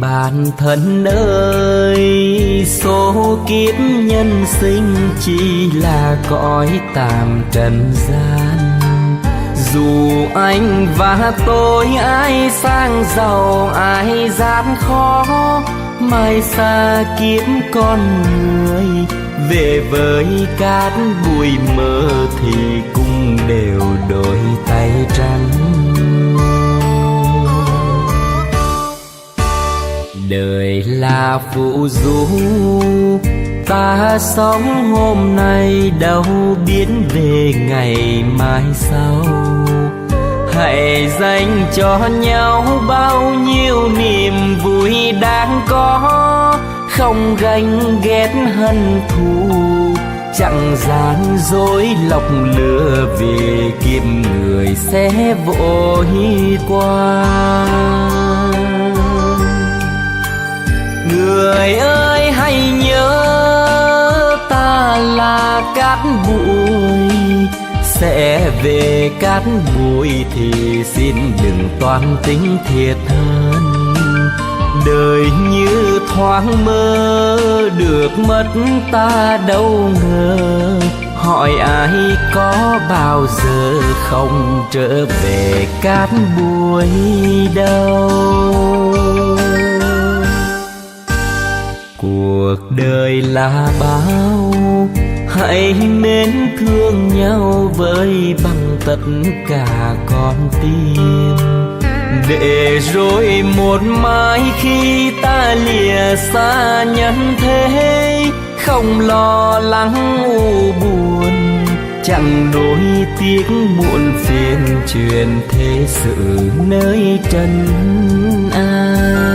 Bản thân ơi, số kiếp nhân sinh chỉ là cõi tạm trần gian. Dù anh và tôi ai sang giàu ai gian khó, mai xa kiếp con người, về với cát bụi mơ thì cũng đều đôi tay trắng. Đời là phù du, ta sống hôm nay đâu biết về ngày mai sau. Hãy dành cho nhau bao nhiêu niềm vui đáng có, không ganh ghét hận thù, chẳng gian dối lọc lừa, vì kiếp người sẽ vội qua. Người ơi hãy nhớ, ta là cát bụi, sẽ về cát bụi thì xin đừng toan tính thiệt hơn. Đời như thoáng mơ, được mất ta đâu ngờ, hỏi ai có bao giờ không trở về cát bụi đâu. Cuộc đời là bao, hãy mến thương nhau với bằng tất cả con tim, để rồi một mai khi ta lìa xa nhân thế, không lo lắng u buồn, chẳng đôi tiếc muộn phiền, truyền thế sự nơi trần ai.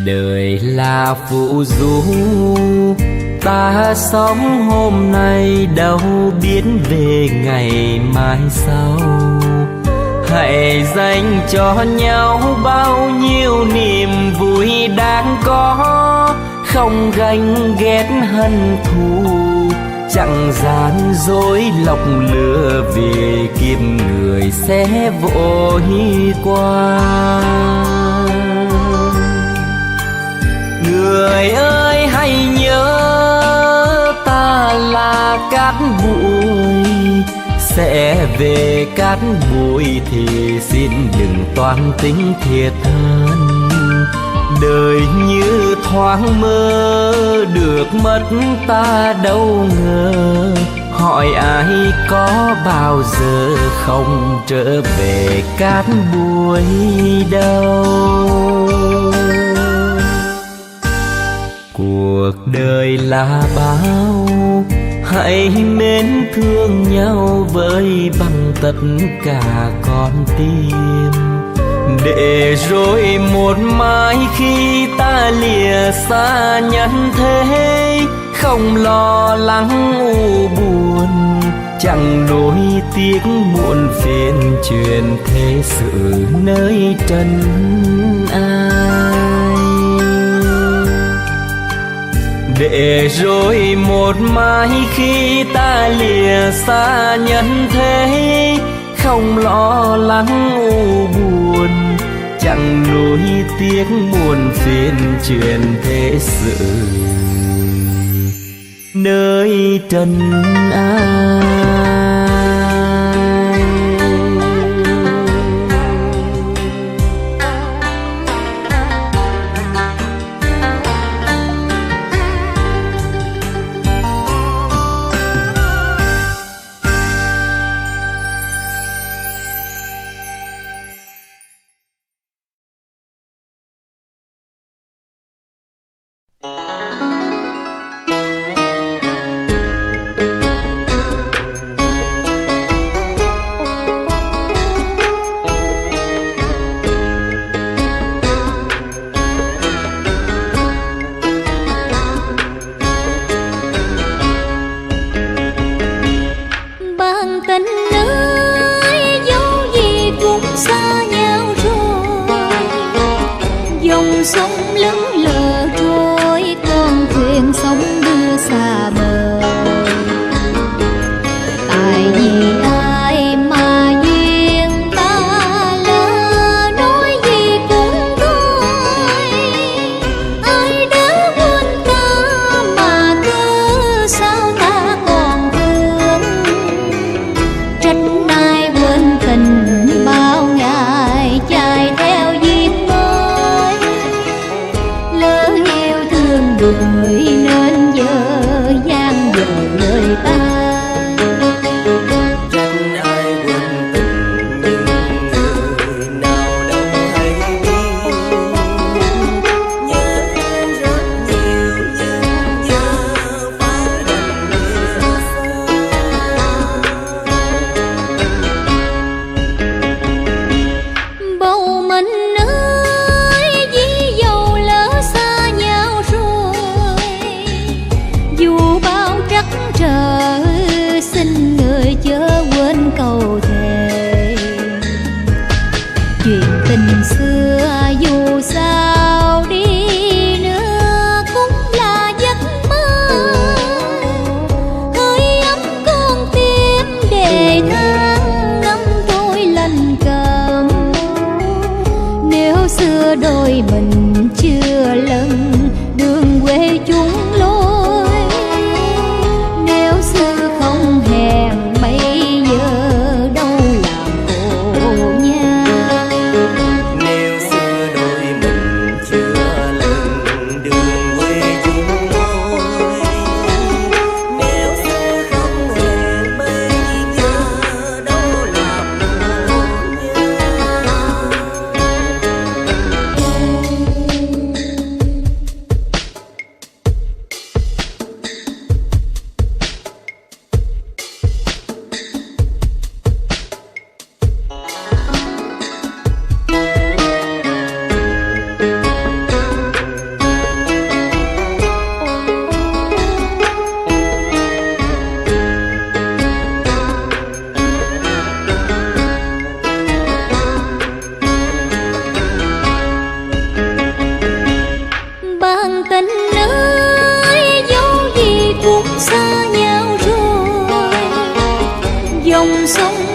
Đời là phù du, ta sống hôm nay đâu biết về ngày mai sau. Hãy dành cho nhau bao nhiêu niềm vui đáng có, không ganh ghét hận thù, chẳng gian dối lọc lừa, vì kiếp người sẽ vội qua. Người ơi hãy nhớ, ta là cát bụi, sẽ về cát bụi thì xin đừng toan tính thiệt hơn. Đời như thoáng mơ, được mất ta đâu ngờ, hỏi ai có bao giờ không trở về cát bụi đâu. Cuộc đời là bao, hãy mến thương nhau với bằng tất cả con tim, để rồi một mai khi ta lìa xa nhân thế, không lo lắng u buồn, chẳng đôi tiếc muộn phiền, truyền thế sự nơi trần ai. Để rồi một mai khi ta lìa xa nhân thế, không lo lắng u buồn, chẳng nuối tiếc buồn phiền, truyền thế sự nơi trần ai.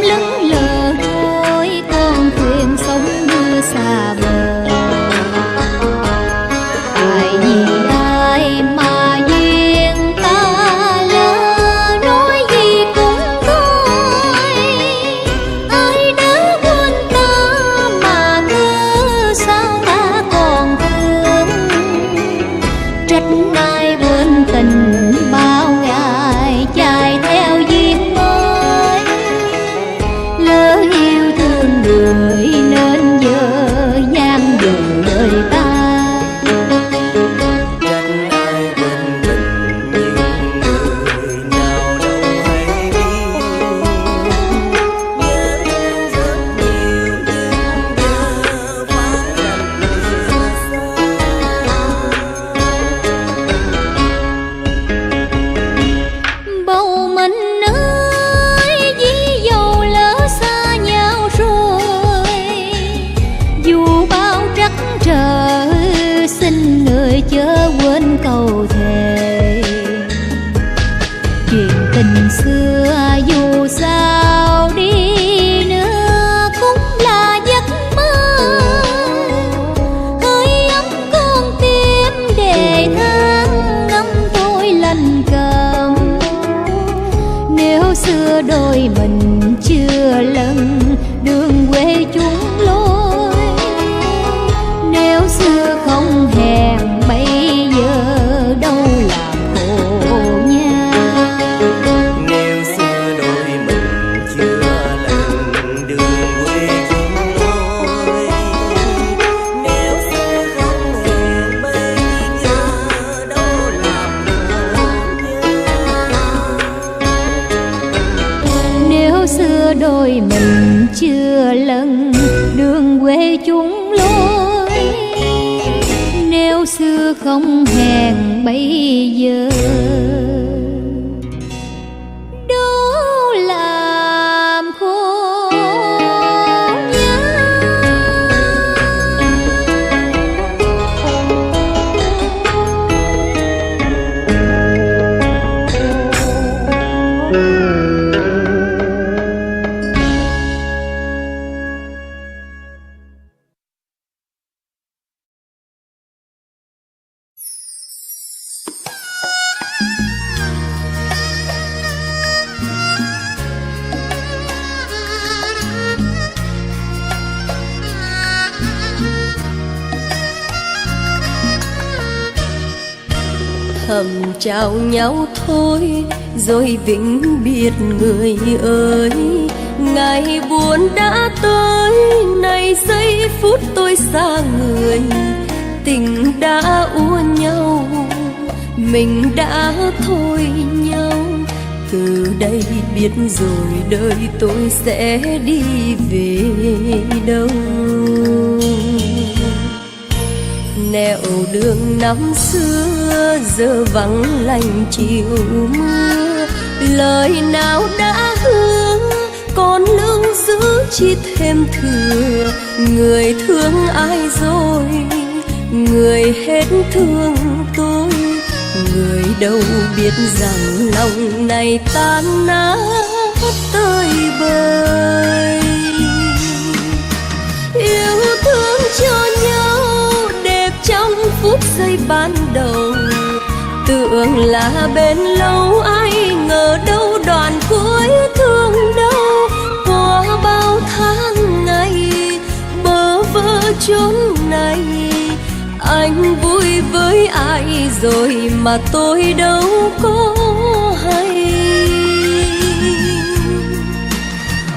lững lờ trôi, con thuyền sóng đưa xa bờ. Ai vì ai mà duyên ta lỡ, nói gì cũng thôi. Ai đã quên ta mà ngỡ sao ta còn thương. Trách ai quên tình bao ngày chạy theo duyên mới. Lỡ yêu thương người nên giờ gian dừng đời ta. Bầu mình ơi, ví dầu lỡ xa nhau rồi, dù bao trắc trở xin người chớ quên câu thề. Chuyện tình xưa dù sao đi nữa cũng là giấc mơ. Hơi ấm con tim để tháng năm tôi lành cầm. Nếu xưa đôi mình chưa lần đường quê chung lối, nếu xưa không hẹn bây giờ đâu làm khổ nhau. Nếu xưa đôi mình chưa lần đường quê chung lối, nếu xưa không hẹn bây giờ đâu làm khổ nhau. Nếu xưa đôi mình chưa lần đường quê chung lối, nếu xưa không hẹn bây giờ đâu làm khổ nhau. Thầm chào nhau thôi rồi vĩnh biệt người ơi. Ngày buồn đã tới, này giây phút tôi xa người. Tình đã úa nhau, mình đã thôi nhau. Từ đây biết rồi đời tôi sẽ đi về đâu. Nẻo đường năm xưa giờ vắng lành chiều mưa. Lời nào đã hứa còn lưu giữ chỉ thêm thừa. Người thương ai rồi, người hết thương tôi. Người đâu biết rằng lòng này tan nát tơi bời. Yêu thương cho nhau đẹp trong phút giây ban đầu, tưởng là bên lâu ai ngờ đâu đoạn cuối thương đau. Qua bao tháng ngày bơ vơ chốn này, anh vui với ai rồi mà tôi đâu có hay.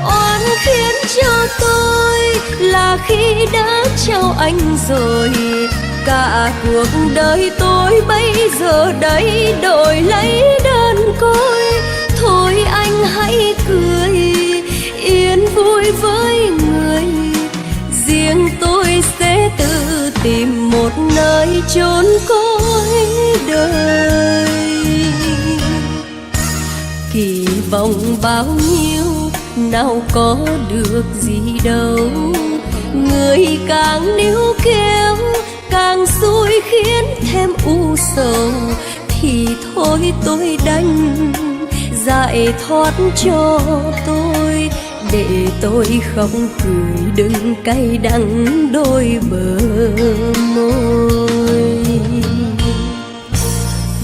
Oan khiến cho tôi là khi đã trao anh rồi. Cả cuộc đời tôi bây giờ đây đổi lấy đơn côi. Thôi anh hãy cười yên vui với người, riêng tôi sẽ tự tìm một nơi chốn cuối đời. Kỳ vọng bao nhiêu nào có được gì đâu. Người càng níu kéo càng xui khiến thêm u sầu. Thì thôi tôi đành giải thoát cho tôi để tôi không cười đừng cay đắng đôi bờ môi.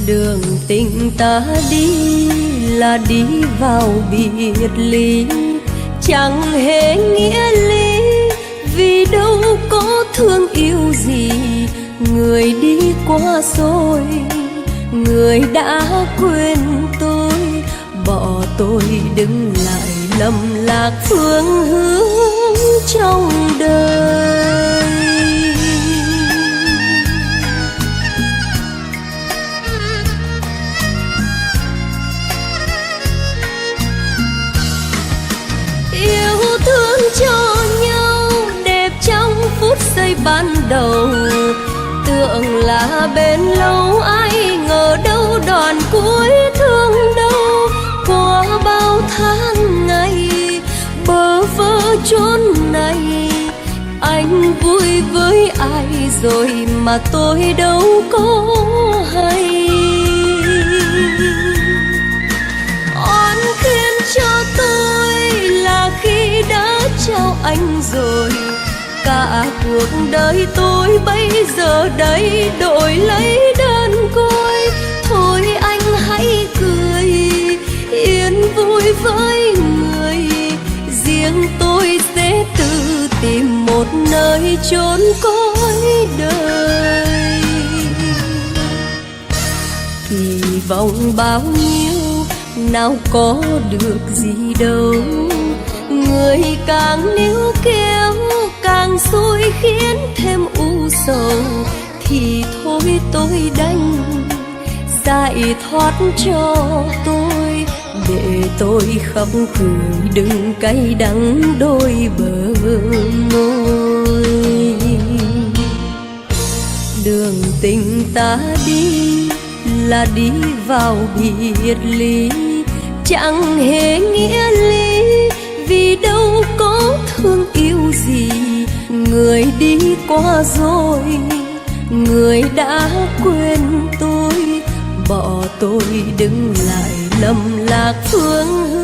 Đường tình ta đi là đi vào biệt ly, chẳng hề nghĩa lý, vì đâu có thương yêu gì. Người đi qua rồi, người đã quên tôi, bỏ tôi đứng lại lầm lạc phương hướng trong đời. Yêu thương cho nhau đẹp trong phút giây ban đầu, tưởng là bên lâu ai ngờ đâu đòn cuối thương đâu. Qua bao tháng ngày bơ vơ chốn này, anh vui với ai rồi mà tôi đâu có hay. Oan khiến cho tôi là khi đã trao anh rồi, cả cuộc đời tôi bây giờ đây đổi lấy đơn côi. Thôi anh hãy cười yên vui với người, riêng tôi sẽ tự tìm một nơi chốn cõi đời. Kỳ vọng bao nhiêu nào có được gì đâu, người càng níu kéo càng xui khiến thêm u sầu. Thì thôi tôi đành giải thoát cho tôi, để tôi khóc cười đừng cay đắng đôi bờ môi. Đường tình ta đi là đi vào biệt ly, chẳng hề nghĩa lý, vì đâu có thương yêu gì. Người đi qua rồi, người đã quên tôi, bỏ tôi đứng lại lầm lạc phương hướng.